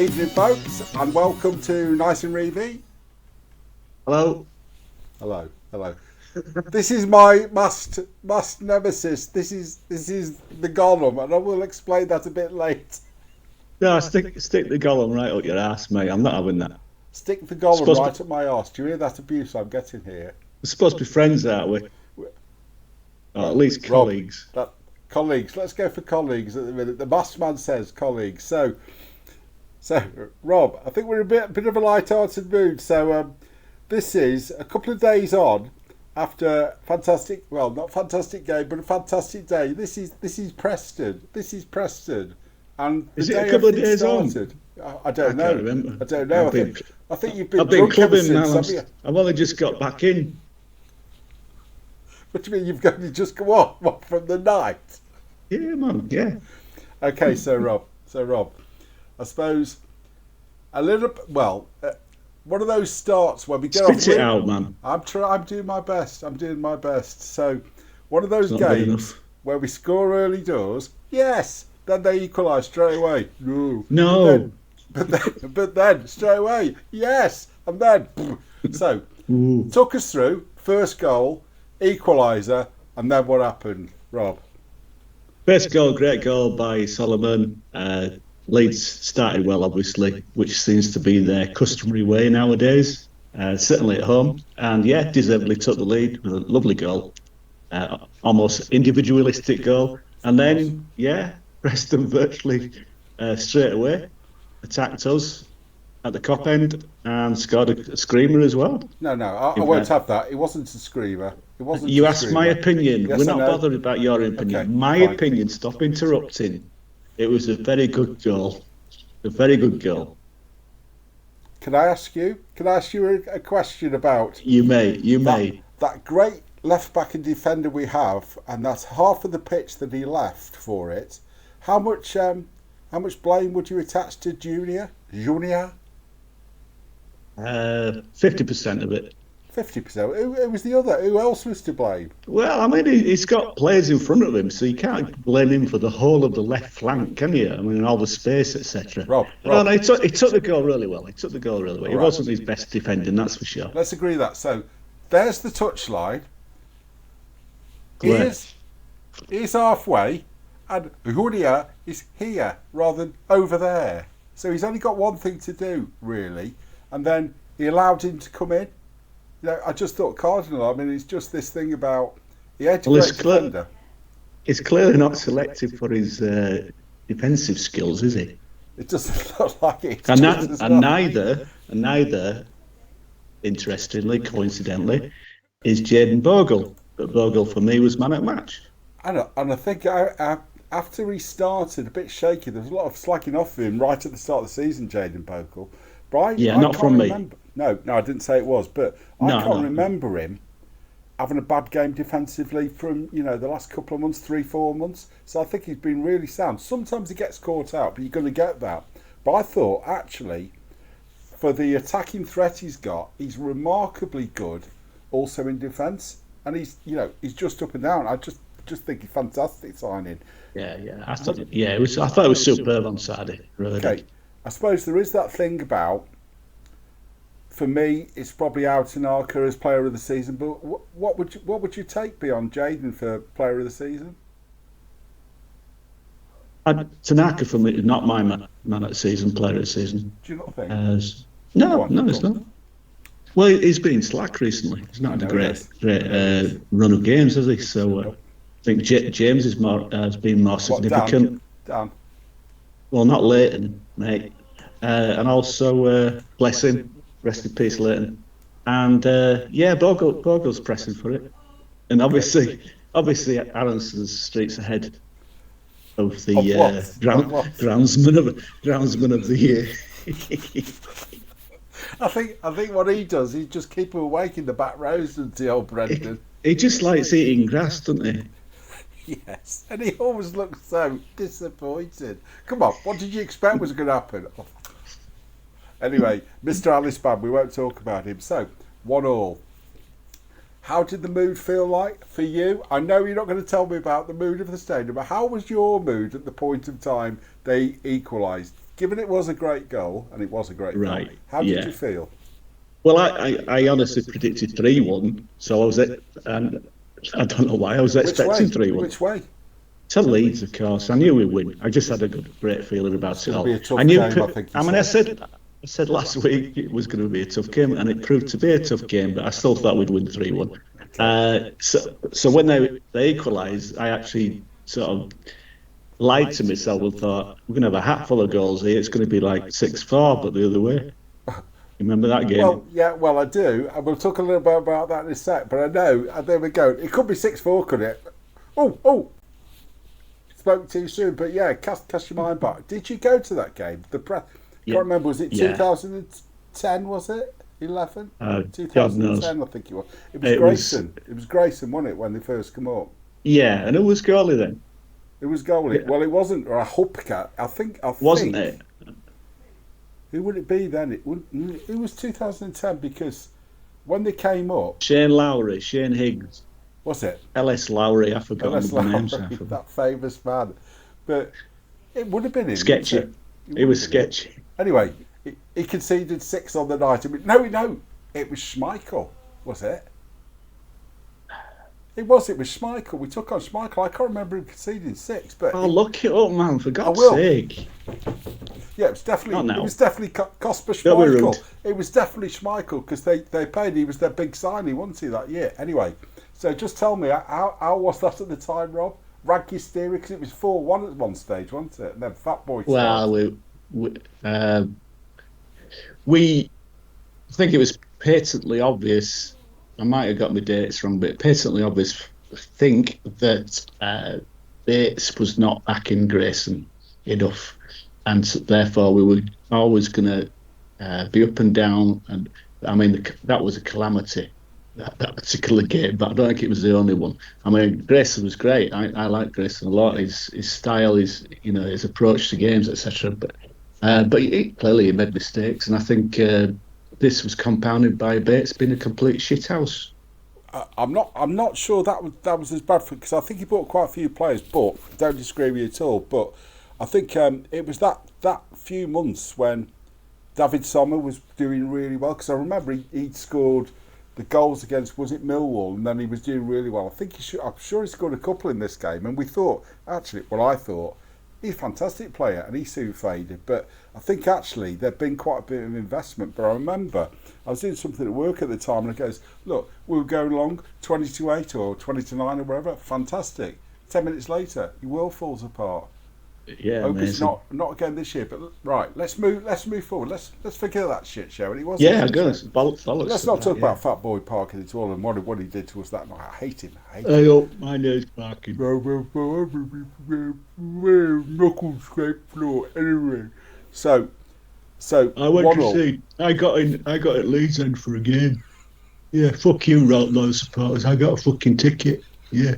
Evening, folks, and welcome to Nice and Revie. Hello. Hello. This is my must nemesis. This is the Gollum, and I will explain that a bit later. No, stick the Gollum right up your ass, mate. I'm not having that. Stick the Gollum right up my arse. Do you hear that abuse I'm getting here? We're supposed to be friends, aren't we? Or at least colleagues. Colleagues. Let's go for colleagues at the minute. The boss man says colleagues. So Rob, I think we're in a bit of a light-hearted mood. So this is a couple of days on after fantastic. Well, not fantastic game, but a fantastic day. This is Preston. This is Preston. And is it a couple of days started, on? I don't know. Can't remember. I don't know. I think you've been. I've been clubbing now. I've only just got back in. What do you mean you just come on? What, from the night? Yeah, man. Yeah. Okay, so Rob, I suppose a little. Well, one of those starts where we get off. Spit it out, man. I'm doing my best. So one of those games where we score early doors. Yes. Then they equalise straight away. No. But then straight away. Yes. And then so took us through first goal, equaliser, and then what happened, Rob? First goal, great goal by Solomon. Leeds started well, obviously, which seems to be their customary way nowadays, certainly at home. And yeah, deservedly took the lead with a lovely goal, almost individualistic goal. And then, Preston virtually straight away attacked us at the cop end and scored a screamer as well. No, I won't have that. It wasn't a screamer. You asked my opinion. Yes, we're not bothered about your opinion. Okay, my opinion. Stop interrupting. It was a very good goal. A very good goal. Can I ask you a question about? You may. That great left back and defender we have, and that's half of the pitch that he left for it. How much blame would you attach to Junior? 50% of it. 50%. Who was the other? Who else was to blame? Well, I mean, he's got players in front of him, so you can't blame him for the whole of the left flank, can you? I mean, all the space, etc. Rob. No, he took the goal really well. He wasn't his best defending, that's for sure. Let's agree that. So, there's the touchline. Here's halfway, and Julia is here rather than over there. So he's only got one thing to do, really, and then he allowed him to come in. I just thought Cardinal. I mean, it's just this thing about the edge defender. He's clearly not selected for his defensive skills, is he? It doesn't look like it. And neither, interestingly, coincidentally, is Jaden Bogle. But Bogle, for me, was man at match. And I think after he started a bit shaky, there was a lot of slacking off of him right at the start of the season, Jaden Bogle. But not from me. No, I didn't say it was, but I can't remember him having a bad game defensively from the last couple of months, 3-4 months. So I think he's been really sound. Sometimes he gets caught out, but you're going to get that. But I thought actually, for the attacking threat he's got, he's remarkably good, also in defence, and he's just up and down. I just think he's fantastic signing. Yeah. I thought it was superb on Saturday. Really. Okay, I suppose there is that thing about. For me, it's probably Outenarka as player of the season. But what would you take beyond Jaden for player of the season? Tanaka for me is not my man of the season, player of the season. Do you not think? No, it's not. Well, he's been slack recently. He's not had a great run of games, has he? So I think James has been more significant. Dan. Well, not Leighton, mate, and also Blessing. Rest in peace, Leighton. And Bogle's pressing for it. And obviously, Aronson's streets ahead of the groundsman of the year. I think what he does, he just keep him awake in the back rows until old Brendan. He just likes eating grass, doesn't he? Yes, and he always looks so disappointed. Come on, what did you expect was going to happen? Anyway, Mr. Alisban, we won't talk about him. So, 1-1. How did the mood feel like for you? I know you're not going to tell me about the mood of the stadium, but how was your mood at the point of time they equalised? given it was a great goal, and it was a great goal, how did you feel? Well, I honestly predicted 3-1, so I was and I don't know why I was expecting 3-1. Which way? To Leeds, of course. I knew we'd win. I just had a great feeling about it all. Be a tough game, I said last week it was going to be a tough game, and it proved to be a tough game. But I still thought we'd win 3-1. So when they equalised, I actually sort of lied to myself and thought we're going to have a hat full of goals here. It's going to be like 6-4, but the other way. Remember that game? Well, I do. And we'll talk a little bit about that in a sec. But I know, there we go. It could be 6-4, couldn't it? Oh. Spoke too soon. But yeah, cast your mind back. Did you go to that game? Can't remember. Was it 2010, was it? 11? 2010, I think it was. It was Grayson. It was Grayson, wasn't it, when they first come up? Yeah, and it was goalie then. It was goalie. Yeah. Well, it wasn't a Hupka. I think. Wasn't it? Who would it be then? It was 2010 because when they came up... Shane Higgs. Was it? LS Lowry, I forgot the names. That famous man. But it would have been him. Sketchy. It was sketchy. Anyway, he conceded 6 on the night. No, it was Schmeichel, was it? It was Schmeichel. We took on Schmeichel. I can't remember him conceding 6, but look it up, man! For God's sake. Yeah, it was definitely Kasper Schmeichel. It was definitely Schmeichel because they paid. He was their big signing, wasn't he, that year? Anyway, so just tell me how was that at the time, Rob? Raggy's theory, because it was 4-1 at one stage, wasn't it? And then Fat Boy. Well, we I think it was patently obvious. I might have got my dates wrong, but patently obvious. I think that Bates was not backing Grayson enough, and therefore we were always going to be up and down. And I mean, that was a calamity, that particular game. But I don't think it was the only one. I mean, Grayson was great. I like Grayson a lot. His style, his approach to games, etc. But clearly he made mistakes, and I think. This was compounded by Bates being a complete shithouse. I'm not sure that was as bad for, because I think he bought quite a few players, but don't disagree with you at all. But I think it was that few months when David Sommer was doing really well, because I remember he'd scored the goals against, was it Millwall, and then he was doing really well. I'm sure he scored a couple in this game, and we thought I thought he's a fantastic player, and he soon faded. But I think actually there'd been quite a bit of investment. But I remember I was doing something at work at the time, and it goes, look, we were going along 20-8 or 20-9 or whatever. Fantastic. 10 minutes later, your world falls apart. Yeah, hope it's not again this year. But right, let's move forward. Let's forget that shit show. And it wasn't. Yeah, goodness, bollocks. Let's not talk about Fat Boy Parkin at all and what he did to us that night. I hate him. My name's Parkin. Knuckle scrape floor. Anyway, so I went to see. I got at Leeds End for a game. Yeah, fuck you, those supporters. I got a fucking ticket. Yeah.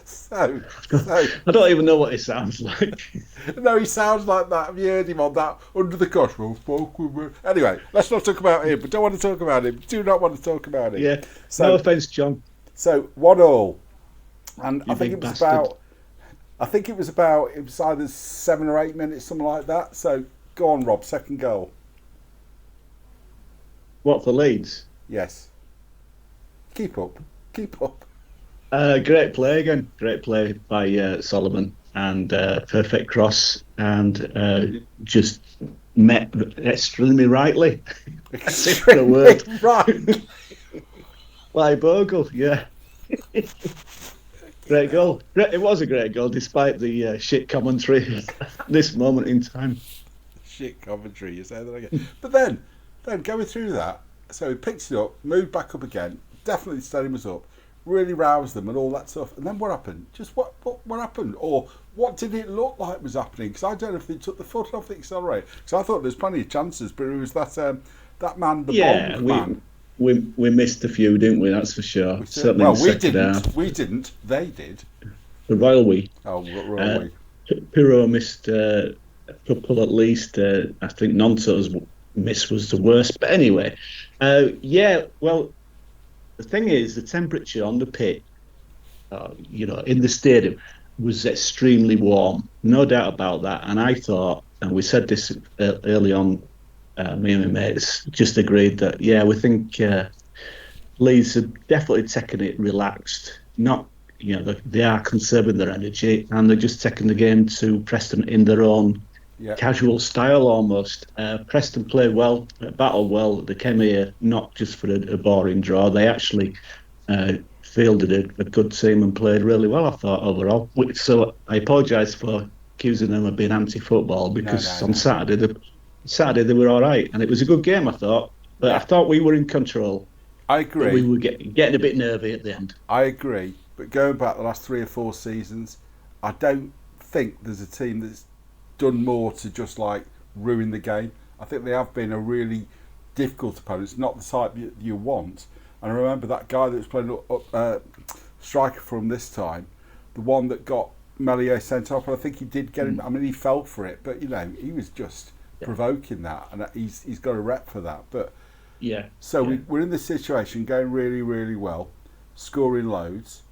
So, I don't even know what he sounds like. No, he sounds like that. Have you heard him on that Under the Cosmos? Anyway, let's not talk about him. But don't want to talk about him. Do not want to talk about him. Yeah. So, no offence, John. So 1-1, and I think it was bastard. It was either 7 or 8 minutes, something like that. So go on, Rob. Second goal. What, for Leeds? Yes. Keep up. Great play again. Great play by Solomon, and perfect cross, and just met extremely rightly. Extremely word. Right. By Bogle, yeah. Great goal. It was a great goal, despite the shit commentary at this moment in time. Shit commentary, you say that again. But then going through that, so he picks it up, moved back up again, definitely stadium was up, really roused them and all that stuff. And then what happened? Just what happened? Or what did it look like was happening? Because I don't know if they took the foot off the accelerator. Because I thought there's plenty of chances, but it was that man, the Bogle man. We missed a few, didn't we? That's for sure. We didn't. They did. The Royal we. Oh, Royal we. Pirro missed a couple at least. I think Nonto's miss was the worst. But anyway, well, the thing is, the temperature on the pitch, in the stadium, was extremely warm. No doubt about that. And I thought and we said this early on, me and my mates just agreed that, we think Leeds have definitely taken it relaxed. Not, they are conserving their energy, and they're just taking the game to Preston in their own casual style almost. Preston played well, battled well. They came here not just for a boring draw. They actually fielded a good team and played really well, I thought, overall. So I apologise for accusing them of being anti-football, because on Saturday they were all right, and it was a good game, I thought. But I thought we were in control. I agree. We were getting a bit nervy at the end. I agree. But going back the last 3 or 4 seasons, I don't think there's a team that's done more to just like ruin the game. I think they have been a really difficult opponent. It's not the type you want. And I remember that guy that was playing striker from this time, the one that got Melier sent off, and I think he did get him. I mean, he fell for it, but he was just provoking that, and he's got a rep for that. But we're in this situation going really, really well, scoring loads,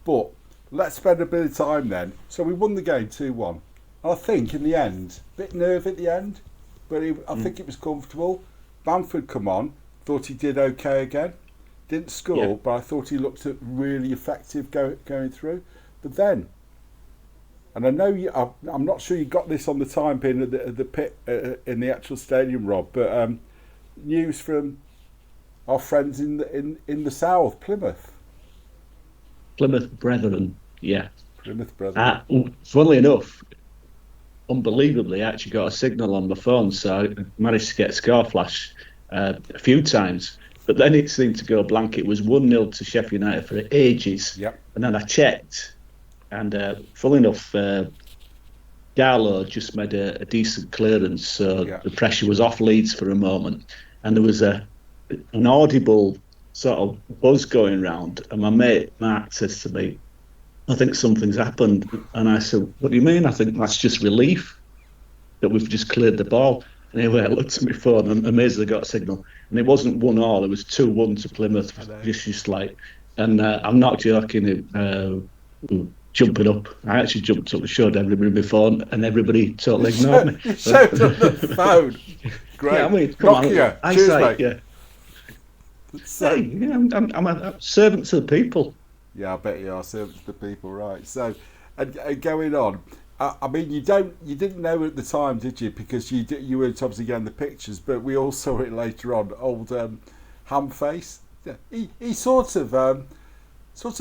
but let's spend a bit of time then. So we won the game 2-1. I think in the end, a bit nervy at the end, but I think it was comfortable. Bamford come on, thought he did okay again. Didn't score, but I thought he looked really effective going through. But then, and I know I'm not sure you got this on the time pin at the pit in the actual stadium, Rob, but news from our friends in the south, Plymouth. Plymouth Brethren, Plymouth Brethren. Funnily enough, unbelievably, I actually got a signal on my phone, so I managed to get a score flash a few times. But then it seemed to go blank. It was 1-0 to Sheffield United for ages. Yep. And then I checked, and funnily enough, Darlow just made a decent clearance, so the pressure was off Leeds for a moment. And there was an audible sort of buzz going round. And my mate Mark says to me, I think something's happened. And I said, what do you mean? I think that's just relief that we've just cleared the ball. And anyway, I looked at my phone and amazingly got a signal. And it wasn't 1-1, it was 2-1 to Plymouth. Just like, and I'm not joking, jumping up. I actually jumped up and showed everybody my phone, and everybody totally ignored me. You showed them the phone. Great. Yeah, I mean, come on. Cheers, mate. So, I'm a servant to the people. Yeah, I bet you are servant to the people, right? So, and going on, I mean, you didn't know at the time, did you? Because you weren't obviously getting the pictures, but we all saw it later on. Old Hamface, he sort of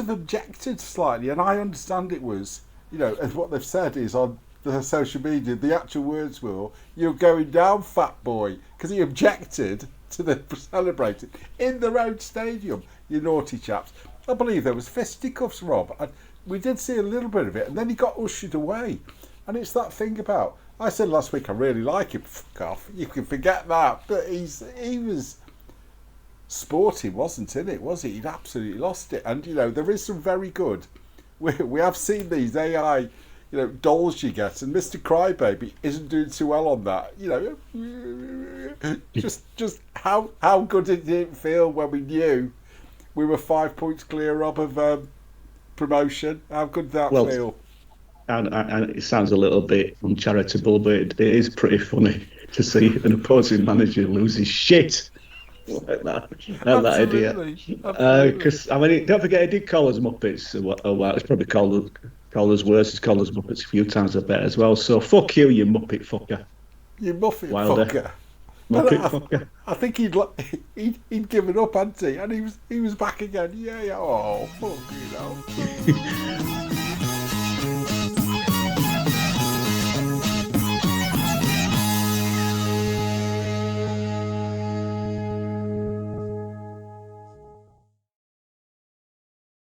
objected slightly, and I understand it was, and what they've said is on the social media, the actual words were, "You're going down, fat boy," because he objected to the celebrating in their own stadium. You naughty chaps! I believe there was fisticuffs, Rob. We did see a little bit of it, and then he got ushered away. And it's that thing about, I said last week, I really like him. Fuck off, you can forget that. But he was sporty, wasn't it? Was he? He'd absolutely lost it. And there is some very good. We have seen these AI, dolls you get, and Mr. Crybaby isn't doing too well on that. Just how good did it feel when we knew we were 5 points clear, Rob, of promotion? How good did that feel? And it sounds a little bit uncharitable, but it is pretty funny to see an opposing manager lose his shit like that. That idea. Because don't forget, he did call us Muppets. Well, it's probably called us worse. He's called us Muppets a few times, I bet, as well. So fuck you, you Muppet fucker. You Muppet Wilder. Fucker. Muppet fucker. I think he'd given up, hadn't he? And he was back again. Yeah. Oh, fuck you know.